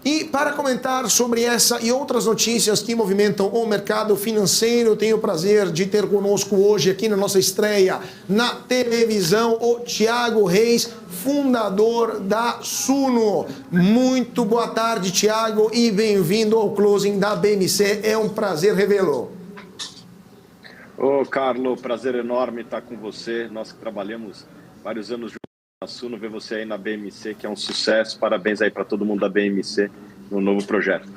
E para comentar sobre essa e outras notícias que movimentam o mercado financeiro, eu tenho o prazer de ter conosco hoje aqui na nossa estreia na televisão o Thiago Reis, fundador da Suno. Muito boa tarde, Thiago, e bem-vindo ao closing da BMC. É um prazer revê-lo. Ô, Carlos, prazer enorme estar com você. Nós que trabalhamos vários anos juntos na Suno, ver você aí na BMC, que é um sucesso. Parabéns aí para todo mundo da BMC no novo projeto.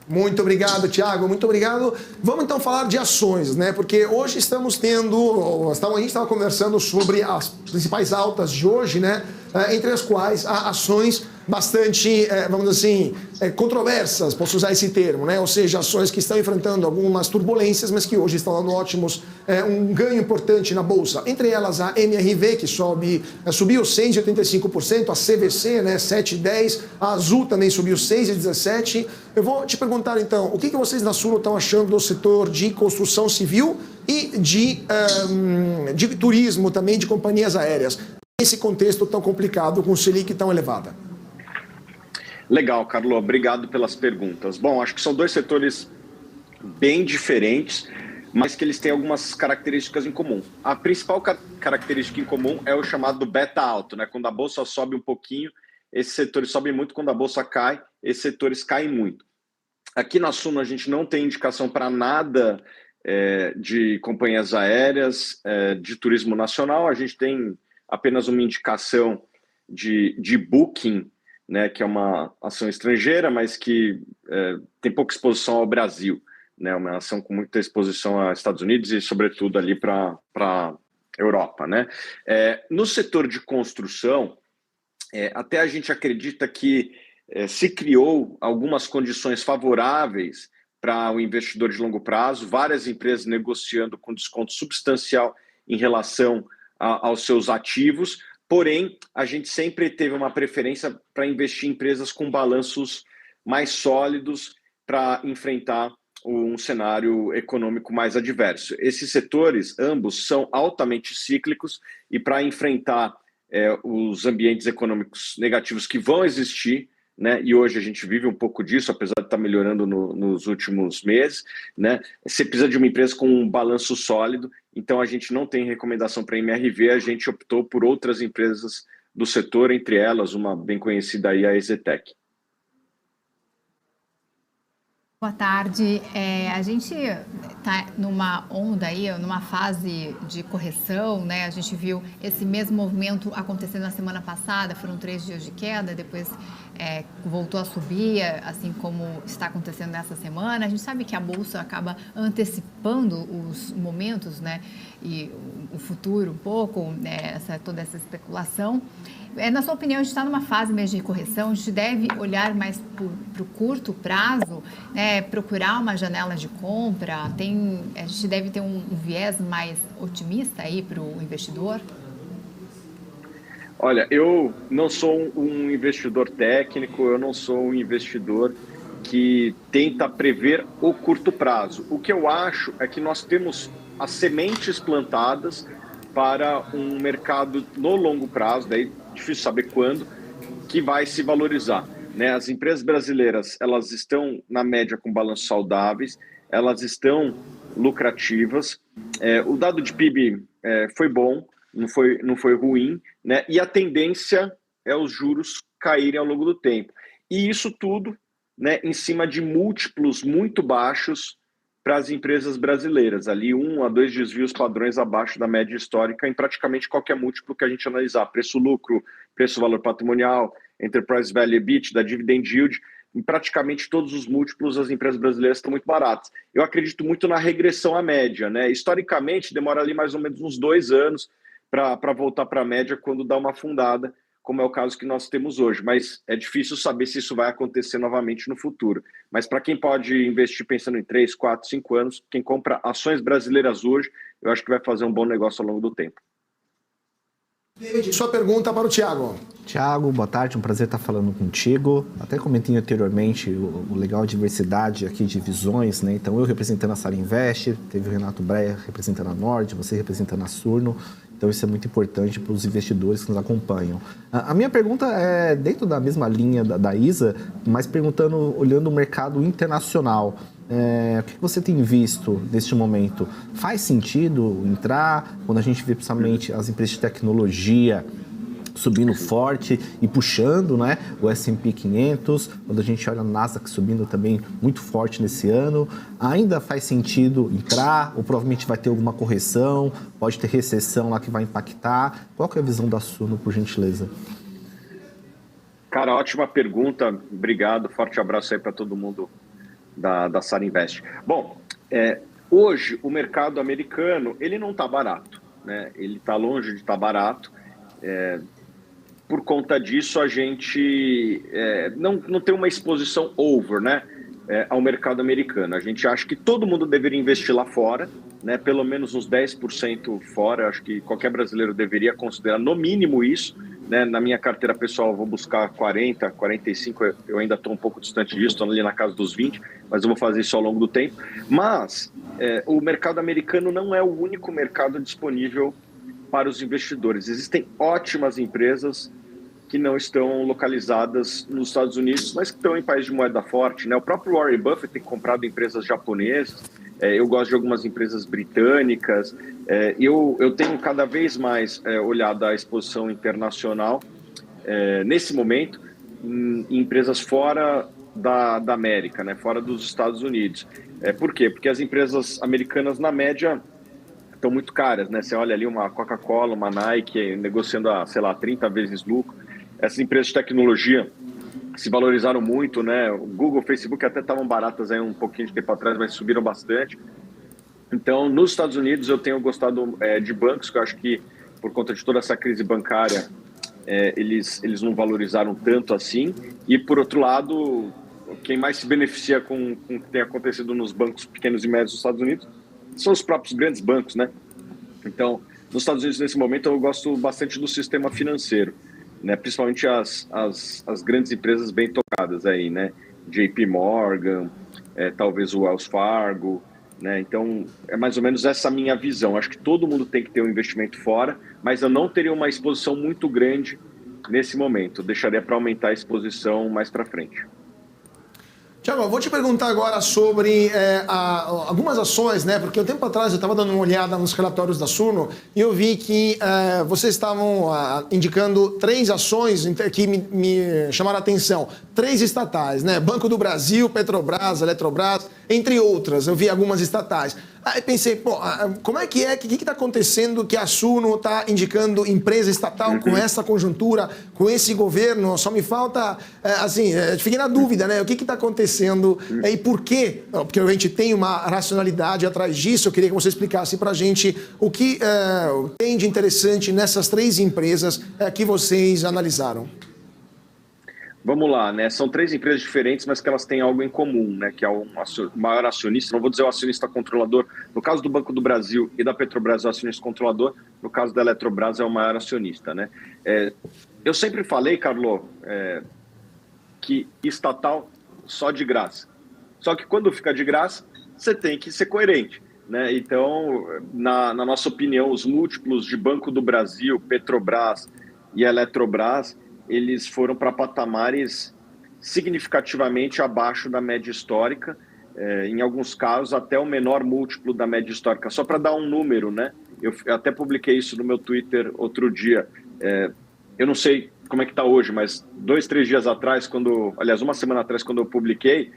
Muito obrigado, Thiago, muito obrigado. Vamos então falar de ações, né? Porque hoje estamos tendo, a gente estava conversando sobre as principais altas de hoje, né? Entre as quais há ações bastante, vamos dizer assim, controversas, posso usar esse termo, né? Ou seja, ações que estão enfrentando algumas turbulências, mas que hoje estão dando ótimos, um ganho importante na bolsa. Entre elas a MRV, que subiu 6,85%, a CVC, né, 7,10%, a Azul também subiu 6,17%. Eu vou te perguntar então, o que vocês na Suno estão achando do setor de construção civil e de turismo também, de companhias aéreas, nesse contexto tão complicado, com o Selic tão elevada? Legal, Carlos, obrigado pelas perguntas. Bom, acho que são dois setores bem diferentes, mas que eles têm algumas características em comum. A principal característica em comum é o chamado beta alto, né? Quando a bolsa sobe um pouquinho, esses setores sobem muito, quando a bolsa cai, esses setores caem muito. Aqui na Suno a gente não tem indicação para nada de companhias aéreas, de turismo nacional, a gente tem apenas uma indicação de Booking, né, que é uma ação estrangeira, mas que tem pouca exposição ao Brasil, né, uma ação com muita exposição aos Estados Unidos e, sobretudo, ali para a Europa. Né? No setor de construção, até a gente acredita que se criou algumas condições favoráveis para o investidor de longo prazo, várias empresas negociando com desconto substancial em relação aos seus ativos. Porém, a gente sempre teve uma preferência para investir em empresas com balanços mais sólidos para enfrentar um cenário econômico mais adverso. Esses setores, ambos, são altamente cíclicos e para enfrentar os ambientes econômicos negativos que vão existir, né, e hoje a gente vive um pouco disso, apesar de estar melhorando nos últimos meses, né, você precisa de uma empresa com um balanço sólido. Então a gente não tem recomendação para MRV, a gente optou por outras empresas do setor, entre elas uma bem conhecida aí, a EZTEC. Boa tarde. A gente está numa onda aí, numa fase de correção, né? A gente viu esse mesmo movimento acontecendo na semana passada, foram 3 dias de queda, depois voltou a subir, assim como está acontecendo nessa semana. A gente sabe que a Bolsa acaba antecipando os momentos, né? E o futuro um pouco, né? Toda essa especulação. Na sua opinião, a gente está numa fase mesmo de correção, a gente deve olhar mais para o curto prazo, né, procurar uma janela de compra, a gente deve ter um viés mais otimista aí para o investidor? Olha, eu não sou um investidor técnico, eu não sou um investidor que tenta prever o curto prazo. O que eu acho é que nós temos as sementes plantadas para um mercado no longo prazo, daí difícil saber quando, que vai se valorizar. Né? As empresas brasileiras, elas estão, na média, com balanços saudáveis, elas estão lucrativas, o dado de PIB foi bom, não foi ruim, né? E a tendência é os juros caírem ao longo do tempo. E isso tudo, né, em cima de múltiplos muito baixos para as empresas brasileiras, ali 1 a 2 desvios padrões abaixo da média histórica em praticamente qualquer múltiplo que a gente analisar, preço-lucro, preço-valor patrimonial, enterprise value EBITDA, dividend yield, em praticamente todos os múltiplos as empresas brasileiras estão muito baratas. Eu acredito muito na regressão à média, né? Historicamente, demora ali mais ou menos uns 2 anos para voltar para a média quando dá uma afundada, como é o caso que nós temos hoje, mas é difícil saber se isso vai acontecer novamente no futuro. Mas para quem pode investir pensando em 3, 4, 5 anos, quem compra ações brasileiras hoje, eu acho que vai fazer um bom negócio ao longo do tempo. David, sua pergunta para o Thiago. Tiago, boa tarde, um prazer estar falando contigo. Até comentei anteriormente o legal diversidade aqui de visões, né? Então, eu representando a Sarinvest, teve o Renato Breia representando a Nord, você representando a Surno. Então, isso é muito importante para os investidores que nos acompanham. A minha pergunta é dentro da mesma linha da Isa, mas perguntando, olhando o mercado internacional. O que você tem visto neste momento? Faz sentido entrar quando a gente vê principalmente as empresas de tecnologia subindo forte e puxando, né, o S&P 500, quando a gente olha a Nasdaq subindo também muito forte nesse ano, ainda faz sentido entrar ou provavelmente vai ter alguma correção, pode ter recessão lá que vai impactar? Qual que é a visão da Suno, por gentileza? Cara, ótima pergunta, obrigado, forte abraço aí para todo mundo da Sarinvest. Bom, hoje o mercado americano, ele não está barato, né? Ele está longe de estar barato. Por conta disso, a gente não tem uma exposição over, né, ao mercado americano. A gente acha que todo mundo deveria investir lá fora, né, pelo menos uns 10% fora. Acho que qualquer brasileiro deveria considerar no mínimo isso. Né? Na minha carteira pessoal, eu vou buscar 40, 45, eu ainda estou um pouco distante disso, estou ali na casa dos 20, mas eu vou fazer isso ao longo do tempo. Mas o mercado americano não é o único mercado disponível para os investidores. Existem ótimas empresas que não estão localizadas nos Estados Unidos, mas que estão em países de moeda forte, né? O próprio Warren Buffett tem comprado empresas japonesas, eu gosto de algumas empresas britânicas, eu tenho cada vez mais olhado a exposição internacional, nesse momento, em empresas fora da América, né? Fora dos Estados Unidos. Por quê? Porque as empresas americanas, na média, estão muito caras, né? Você olha ali uma Coca-Cola, uma Nike negociando a, sei lá, 30 vezes lucro. Essas empresas de tecnologia se valorizaram muito, né? O Google, o Facebook até estavam baratas aí um pouquinho de tempo atrás, mas subiram bastante. Então, nos Estados Unidos, eu tenho gostado de bancos, que eu acho que, por conta de toda essa crise bancária, eles não valorizaram tanto assim. E, por outro lado, quem mais se beneficia com o que tem acontecido nos bancos pequenos e médios dos Estados Unidos são os próprios grandes bancos, né? Então, nos Estados Unidos, nesse momento, eu gosto bastante do sistema financeiro, né? Principalmente as grandes empresas bem tocadas aí, né? JP Morgan, talvez o Wells Fargo, né? Então, é mais ou menos essa minha visão. Acho que todo mundo tem que ter um investimento fora, mas eu não teria uma exposição muito grande nesse momento. Eu deixaria para aumentar a exposição mais para frente. Tiago, eu vou te perguntar agora sobre algumas ações, né? Porque um tempo atrás eu estava dando uma olhada nos relatórios da Suno e eu vi que vocês estavam indicando 3 ações que me chamaram a atenção. 3 estatais, né? Banco do Brasil, Petrobras, Eletrobras, entre outras. Eu vi algumas estatais. Aí pensei, pô, como é que está acontecendo que a Suno está indicando empresa estatal com essa conjuntura, com esse governo? Só me falta, fiquei na dúvida, né? O que está acontecendo e por quê? Porque a gente tem uma racionalidade atrás disso. Eu queria que você explicasse para a gente o que tem de interessante nessas 3 empresas que vocês analisaram. Vamos lá, né? São 3 empresas diferentes, mas que elas têm algo em comum, né? Que é o maior acionista, não vou dizer o acionista controlador. No caso do Banco do Brasil e da Petrobras, o acionista controlador. No caso da Eletrobras, é o maior acionista, né? Eu sempre falei, Carlos, que estatal só de graça. Só que quando fica de graça, você tem que ser coerente, né? Então, na nossa opinião, os múltiplos de Banco do Brasil, Petrobras e Eletrobras, eles foram para patamares significativamente abaixo da média histórica, em alguns casos até o menor múltiplo da média histórica. Só para dar um número, né? Eu até publiquei isso no meu Twitter outro dia. Eu não sei como é que está hoje, mas 2, 3 dias atrás, uma semana atrás, quando eu publiquei,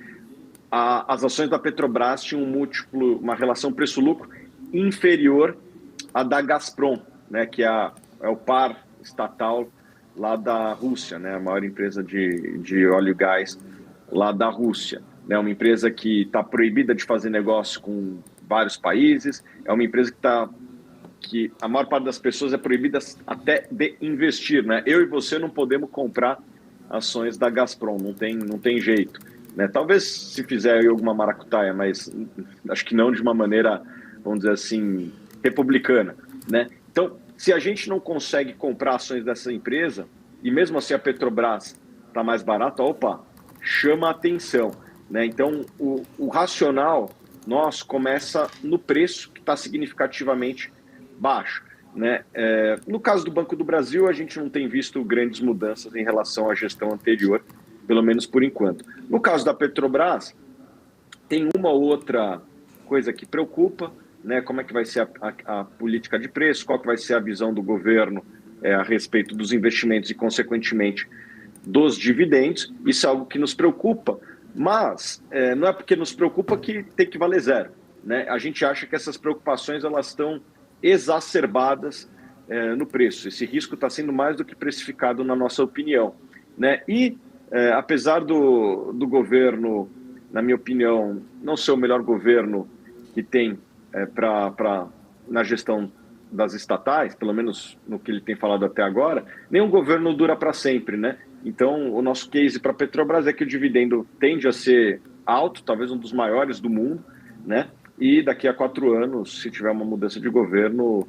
as ações da Petrobras tinham um múltiplo, uma relação preço-lucro inferior à da Gazprom, né? Que é o par estatal lá da Rússia, né, a maior empresa de óleo e gás lá da Rússia. É uma empresa que está proibida de fazer negócio com vários países, é uma empresa que a maior parte das pessoas é proibida até de investir, né? Eu e você não podemos comprar ações da Gazprom, não tem jeito, né? Talvez se fizer alguma maracutaia, mas acho que não de uma maneira, vamos dizer assim, republicana, né? Então, Se a gente não consegue comprar ações dessa empresa, e mesmo assim a Petrobras está mais barata, opa, chama a atenção, né? Então, o racional nosso começa no preço, que está significativamente baixo, né? No caso do Banco do Brasil, a gente não tem visto grandes mudanças em relação à gestão anterior, pelo menos por enquanto. No caso da Petrobras, tem uma outra coisa que preocupa, né? Como é que vai ser a política de preço, qual que vai ser a visão do governo a respeito dos investimentos e, consequentemente, dos dividendos. Isso é algo que nos preocupa, mas não é porque nos preocupa que tem que valer zero, né? A gente acha que essas preocupações elas estão exacerbadas no preço. Esse risco está sendo mais do que precificado na nossa opinião, né? E apesar do governo, na minha opinião, não ser o melhor governo que tem na gestão das estatais, pelo menos no que ele tem falado até agora, nenhum governo dura para sempre, né? Então, o nosso case para a Petrobras é que o dividendo tende a ser alto, talvez um dos maiores do mundo, né? E daqui a 4 anos, se tiver uma mudança de governo,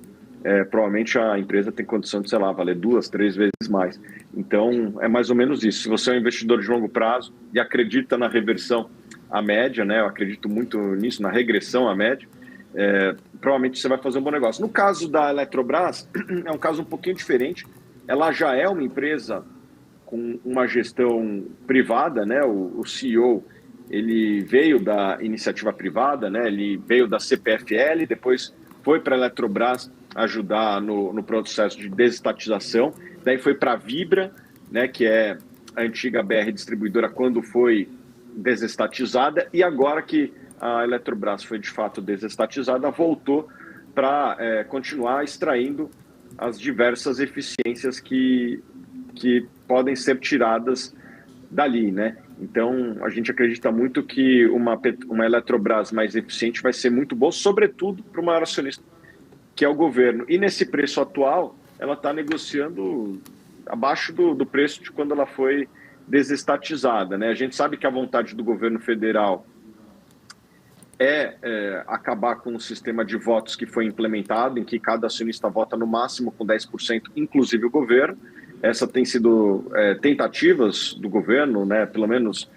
provavelmente a empresa tem condição de, sei lá, valer 2, 3 vezes mais. Então, é mais ou menos isso. Se você é um investidor de longo prazo e acredita na reversão à média, né? Eu acredito muito nisso, na regressão à média, provavelmente você vai fazer um bom negócio. No caso da Eletrobras, é um caso um pouquinho diferente. Ela já é uma empresa com uma gestão privada, né? O CEO, ele veio da iniciativa privada, né? Ele veio da CPFL, depois foi para a Eletrobras ajudar no processo de desestatização, daí foi para a Vibra, né? Que é a antiga BR Distribuidora quando foi desestatizada, e agora que a Eletrobras foi de fato desestatizada, voltou para continuar extraindo as diversas eficiências que podem ser tiradas dali, né? Então, a gente acredita muito que uma Eletrobras mais eficiente vai ser muito boa, sobretudo para o maior acionista, que é o governo. E nesse preço atual, ela está negociando abaixo do preço de quando ela foi desestatizada, né? A gente sabe que a vontade do governo federal acabar com o sistema de votos que foi implementado, em que cada acionista vota no máximo com 10%, inclusive o governo. Essa tem sido tentativas do governo, né? Pelo menos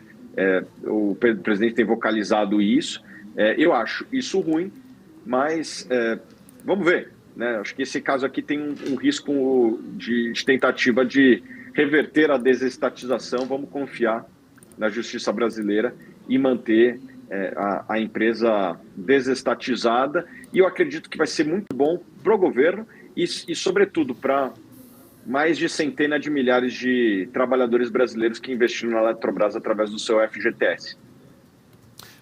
o presidente tem vocalizado isso. Eu acho isso ruim, mas vamos ver, né? Acho que esse caso aqui tem um risco de tentativa de reverter a desestatização. Vamos confiar na justiça brasileira e manter a empresa desestatizada, e eu acredito que vai ser muito bom para o governo e sobretudo, para mais de centenas de milhares de trabalhadores brasileiros que investiram na Eletrobras através do seu FGTS.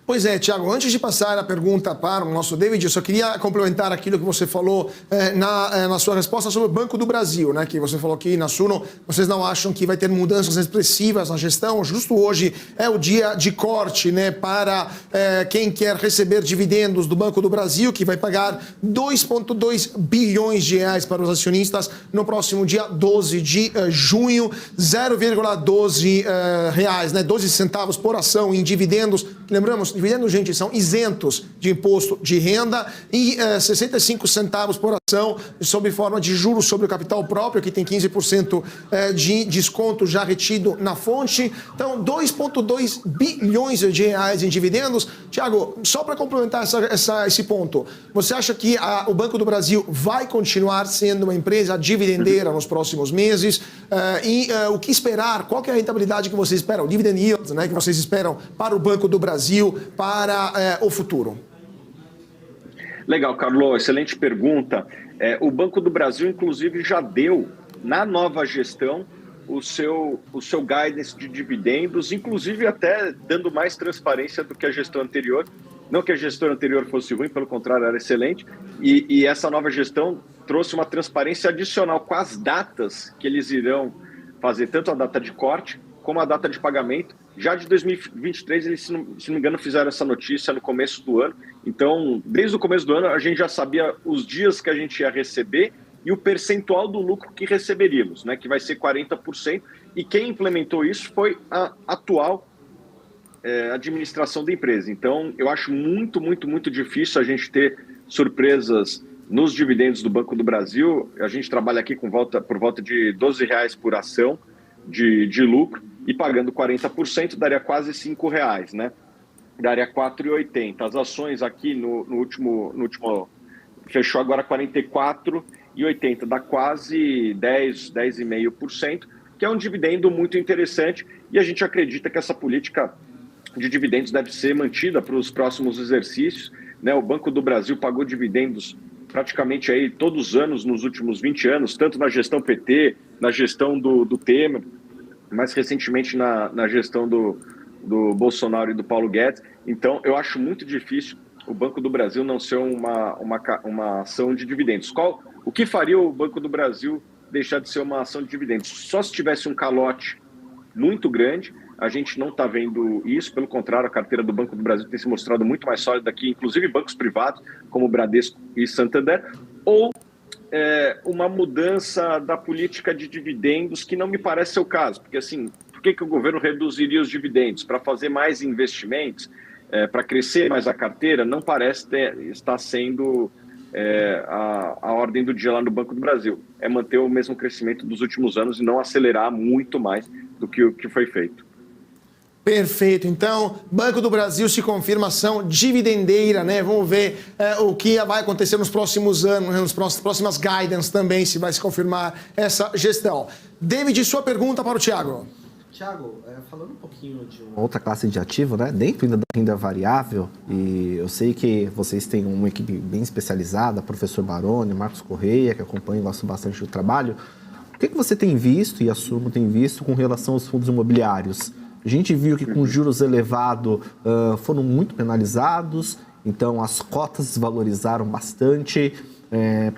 Pois é, Thiago, antes de passar a pergunta para o nosso David, eu só queria complementar aquilo que você falou na sua resposta sobre o Banco do Brasil, né? Que você falou que na Suno vocês não acham que vai ter mudanças expressivas na gestão. Justo hoje é o dia de corte, né, para quem quer receber dividendos do Banco do Brasil, que vai pagar 2,2 bilhões de reais para os acionistas no próximo dia 12 de junho, 0,12 reais, né, 12 centavos por ação em dividendos. Lembramos, dividendos, gente, são isentos de imposto de renda, e 65 centavos por ação sob forma de juros sobre o capital próprio, que tem 15% de desconto já retido na fonte. Então, 2,2 bilhões de reais em dividendos. Tiago, só para complementar esse ponto, você acha que o Banco do Brasil vai continuar sendo uma empresa dividendeira nos próximos meses? O que esperar? Qual que é a rentabilidade que vocês esperam? O dividend yield, né, que vocês esperam para o Banco do Brasil para o futuro? Legal, Carlos, excelente pergunta. O Banco do Brasil, inclusive, já deu, na nova gestão, o seu guidance de dividendos, inclusive até dando mais transparência do que a gestão anterior. Não que a gestão anterior fosse ruim, pelo contrário, era excelente. E essa nova gestão trouxe uma transparência adicional com as datas que eles irão fazer, tanto a data de corte como a data de pagamento. Já de 2023, eles, se não me engano, fizeram essa notícia no começo do ano. Então, desde o começo do ano, a gente já sabia os dias que a gente ia receber e o percentual do lucro que receberíamos, né, que vai ser 40%. E quem implementou isso foi a atual administração da empresa. Então, eu acho muito, muito, muito difícil a gente ter surpresas nos dividendos do Banco do Brasil, a gente trabalha aqui por volta de R$12 por ação de lucro, e pagando 40% daria quase R$5, né? Daria R$4,80. As ações aqui no último fechou agora 44,80, dá quase 10,5%, que é um dividendo muito interessante, e a gente acredita que essa política de dividendos deve ser mantida para os próximos exercícios, né? O Banco do Brasil pagou dividendos praticamente aí todos os anos nos últimos 20 anos, tanto na gestão PT, na gestão do Temer, mais recentemente na gestão do Bolsonaro e do Paulo Guedes. Então, eu acho muito difícil o Banco do Brasil não ser uma ação de dividendos. O que faria o Banco do Brasil deixar de ser uma ação de dividendos? Só se tivesse um calote muito grande. A gente não está vendo isso, pelo contrário, a carteira do Banco do Brasil tem se mostrado muito mais sólida que, inclusive, bancos privados, como Bradesco e Santander, ou uma mudança da política de dividendos, que não me parece ser o caso, porque, assim, por que o governo reduziria os dividendos? Para fazer mais investimentos, para crescer mais a carteira? Não parece estar sendo a ordem do dia lá no Banco do Brasil. É manter o mesmo crescimento dos últimos anos e não acelerar muito mais do que o que foi feito. Perfeito. Então, Banco do Brasil se confirma ação dividendeira, né? Vamos ver o que vai acontecer nos próximos anos, nas próximas guidance também, se vai se confirmar essa gestão. David, sua pergunta para o Thiago. Thiago, falando um pouquinho de uma outra classe de ativo, né? Dentro ainda da renda variável, e eu sei que vocês têm uma equipe bem especializada, professor Baroni, Marcos Correia, que acompanha e gosta bastante do trabalho. O que você tem visto e a Suno tem visto com relação aos fundos imobiliários? A gente viu que com juros elevados foram muito penalizados, então as cotas desvalorizaram bastante.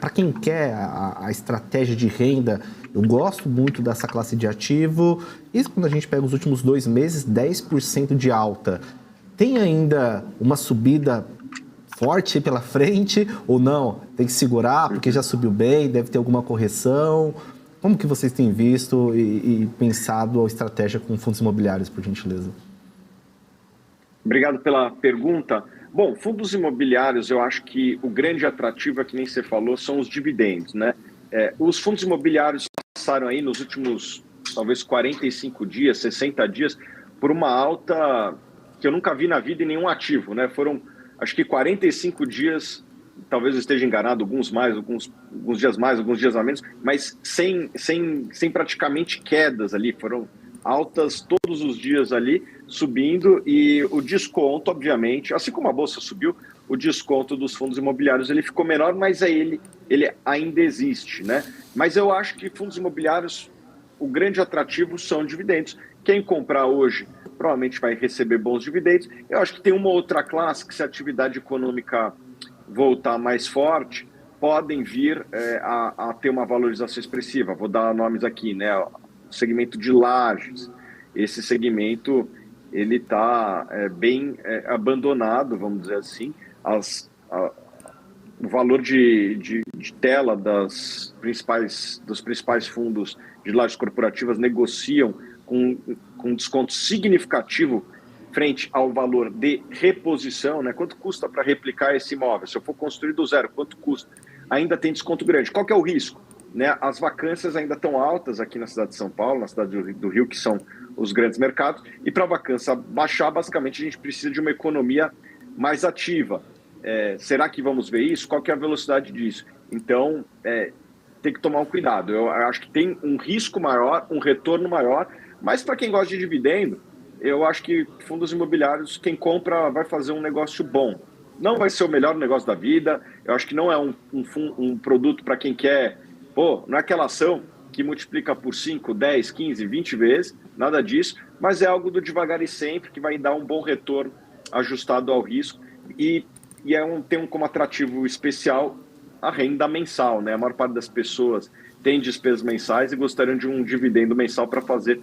Para quem quer a estratégia de renda, eu gosto muito dessa classe de ativo. E quando a gente pega os últimos 2 meses, 10% de alta. Tem ainda uma subida forte pela frente ou não? Tem que segurar porque já subiu bem, deve ter alguma correção. Como que vocês têm visto e pensado a estratégia com fundos imobiliários, por gentileza? Obrigado pela pergunta. Bom, fundos imobiliários, eu acho que o grande atrativo, é que nem você falou, são os dividendos, né? Os fundos imobiliários passaram aí nos últimos, talvez, 45 dias, 60 dias, por uma alta que eu nunca vi na vida em nenhum ativo, né? Foram, acho que 45 dias... Talvez eu esteja enganado, alguns mais, alguns dias mais, alguns dias a menos, mas sem praticamente quedas ali. Foram altas todos os dias ali, subindo, e o desconto, obviamente, assim como a Bolsa subiu, o desconto dos fundos imobiliários ele ficou menor, mas ele ainda existe, né? Mas eu acho que fundos imobiliários, o grande atrativo são dividendos. Quem comprar hoje provavelmente vai receber bons dividendos. Eu acho que tem uma outra classe que, se a atividade econômica voltar mais forte, podem vir a ter uma valorização expressiva. Vou dar nomes aqui, né? O segmento de lajes. Esse segmento ele está bem abandonado, vamos dizer assim. O valor de tela dos principais fundos de lajes corporativas negociam com desconto significativo frente ao valor de reposição, né? Quanto custa para replicar esse imóvel? Se eu for construir do zero, quanto custa? Ainda tem desconto grande. Qual que é o risco? Né? As vacâncias ainda estão altas aqui na cidade de São Paulo, na cidade do Rio, que são os grandes mercados, e para a vacância baixar, basicamente, a gente precisa de uma economia mais ativa. Será que vamos ver isso? Qual que é a velocidade disso? Então, tem que tomar um cuidado. Eu acho que tem um risco maior, um retorno maior, mas para quem gosta de dividendo, eu acho que fundos imobiliários, quem compra vai fazer um negócio bom. Não vai ser o melhor negócio da vida. Eu acho que não é um produto para quem quer... não é aquela ação que multiplica por 5, 10, 15, 20 vezes, nada disso, mas é algo do devagar e sempre que vai dar um bom retorno ajustado ao risco e tem como atrativo especial a renda mensal, né? A maior parte das pessoas tem despesas mensais e gostariam de um dividendo mensal para fazer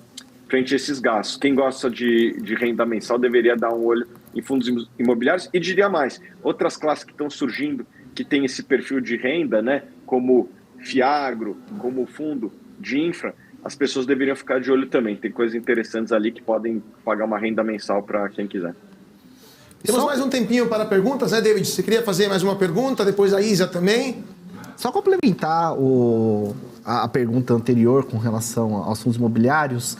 frente a esses gastos. Quem gosta de renda mensal deveria dar um olho em fundos imobiliários e diria mais, outras classes que estão surgindo que tem esse perfil de renda, né, como Fiagro, como fundo de infra, as pessoas deveriam ficar de olho também. Tem coisas interessantes ali que podem pagar uma renda mensal para quem quiser. Temos mais um tempinho para perguntas, né, David? Você queria fazer mais uma pergunta, depois a Isa também? Só complementar a pergunta anterior com relação aos fundos imobiliários,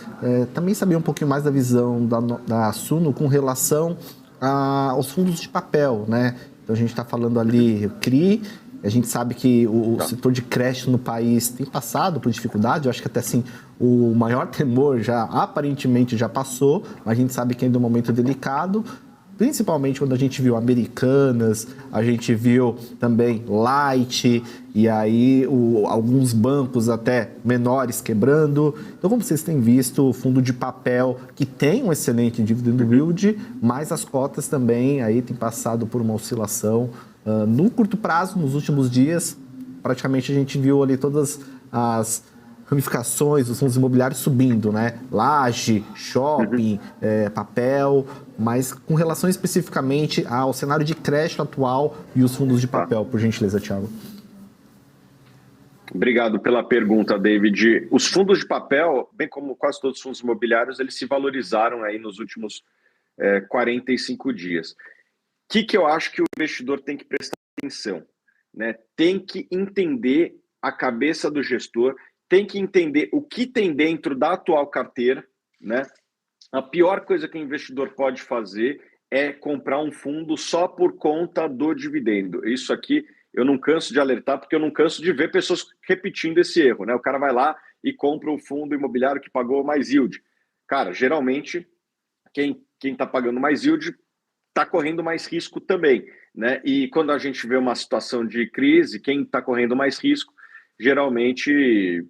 também saber um pouquinho mais da visão da Suno com relação aos fundos de papel, né? Então a gente está falando ali CRI, a gente sabe que o setor de crédito no país tem passado por dificuldade, eu acho que até assim o maior temor já aparentemente já passou, mas a gente sabe que ainda é um momento delicado, principalmente quando a gente viu Americanas, a gente viu também Light, e aí alguns bancos até menores quebrando. Então, como vocês têm visto, o fundo de papel, que tem um excelente dividendo yield, mas as cotas também aí têm passado por uma oscilação. No curto prazo, nos últimos dias, praticamente a gente viu ali todas as ramificações dos fundos imobiliários subindo, né? Laje, shopping, papel, mas com relação especificamente ao cenário de crédito atual e os fundos de papel, por gentileza, Thiago. Obrigado pela pergunta, David. Os fundos de papel, bem como quase todos os fundos imobiliários, eles se valorizaram aí nos últimos 45 dias. O que eu acho que o investidor tem que prestar atenção, né? Tem que entender a cabeça do gestor, tem que entender o que tem dentro da atual carteira, né? A pior coisa que o investidor pode fazer é comprar um fundo só por conta do dividendo. Isso aqui eu não canso de alertar, porque eu não canso de ver pessoas repetindo esse erro, né? O cara vai lá e compra o fundo imobiliário que pagou mais yield. Cara, geralmente, quem está pagando mais yield está correndo mais risco também, né? E quando a gente vê uma situação de crise, quem está correndo mais risco, geralmente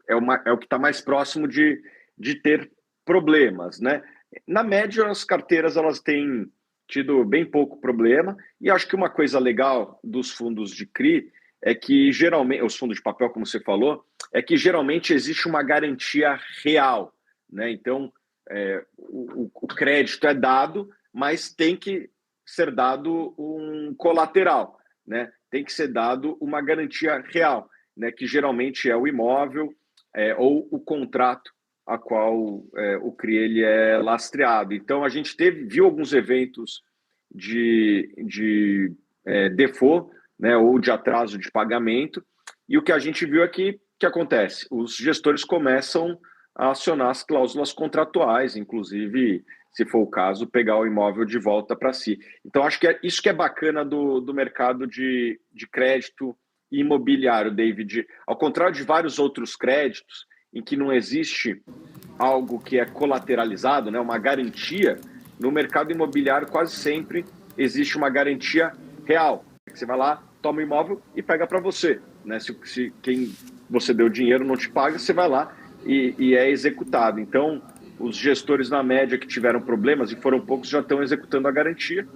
é o que está mais próximo de ter problemas, né? Na média, as carteiras elas têm tido bem pouco problema, e acho que uma coisa legal dos fundos de CRI é que geralmente, os fundos de papel, como você falou, é que geralmente existe uma garantia real, né? Então, o crédito é dado, mas tem que ser dado um colateral, né? Tem que ser dado uma garantia real, né? Que geralmente é o imóvel ou o contrato a qual o CRI ele é lastreado. Então, a gente viu alguns eventos de default, né, ou de atraso de pagamento, e o que a gente viu aqui, que acontece? Os gestores começam a acionar as cláusulas contratuais, inclusive, se for o caso, pegar o imóvel de volta para si. Então, acho que isso que é bacana do mercado de crédito imobiliário, David. Ao contrário de vários outros créditos, em que não existe algo que é colateralizado, né, uma garantia, no mercado imobiliário quase sempre existe uma garantia real. Você vai lá, toma o imóvel e pega para você, né? Se quem você deu dinheiro não te paga, você vai lá e é executado. Então, os gestores na média que tiveram problemas, e foram poucos, já estão executando a garantia.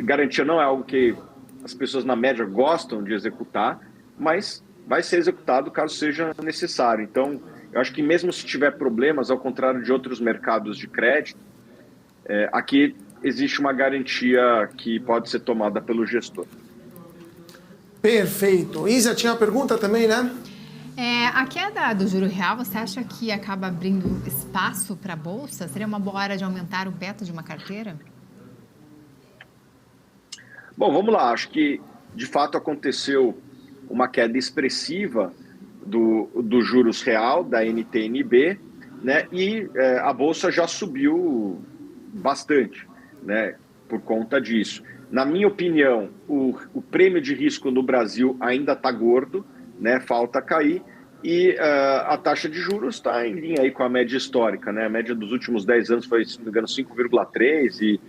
Garantia não é algo que as pessoas na média gostam de executar, mas vai ser executado caso seja necessário. Então, eu acho que mesmo se tiver problemas, ao contrário de outros mercados de crédito, aqui existe uma garantia que pode ser tomada pelo gestor. Perfeito. Isa, tinha uma pergunta também, né? A queda do juro real, você acha que acaba abrindo espaço para a Bolsa? Seria uma boa hora de aumentar o beta de uma carteira? Bom, vamos lá. Acho que, de fato, aconteceu uma queda expressiva do juros real, da NTN-B, né? E a Bolsa já subiu bastante, né, por conta disso. Na minha opinião, o prêmio de risco no Brasil ainda está gordo, né, falta cair, e a taxa de juros está em linha aí com a média histórica, né? A média dos últimos 10 anos foi, se não me engano, 5,3, e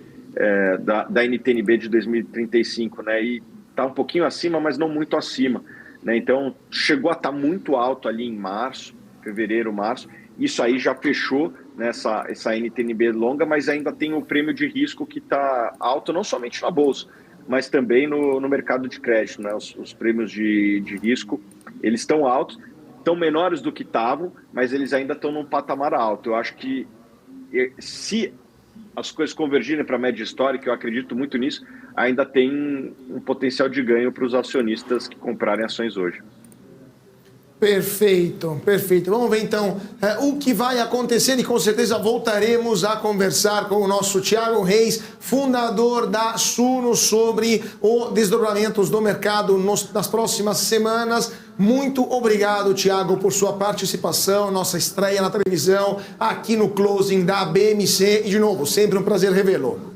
da NTN-B de 2035, né? E está um pouquinho acima, mas não muito acima, né? Então, chegou a estar muito alto ali em março, fevereiro, março. Isso aí já fechou, né, essa NTN-B longa, mas ainda tem o prêmio de risco que está alto, não somente na Bolsa, mas também no mercado de crédito, né? Os prêmios de risco, eles estão altos, estão menores do que estavam, mas eles ainda estão num patamar alto. Eu acho que se as coisas convergirem para a média histórica, eu acredito muito nisso, ainda tem um potencial de ganho para os acionistas que comprarem ações hoje. Perfeito, perfeito. Vamos ver então o que vai acontecer e com certeza voltaremos a conversar com o nosso Thiago Reis, fundador da Suno, sobre os desdobramentos do mercado nas próximas semanas. Muito obrigado, Thiago, por sua participação, nossa estreia na televisão, aqui no Closing da BMC. E de novo, sempre um prazer revê-lo.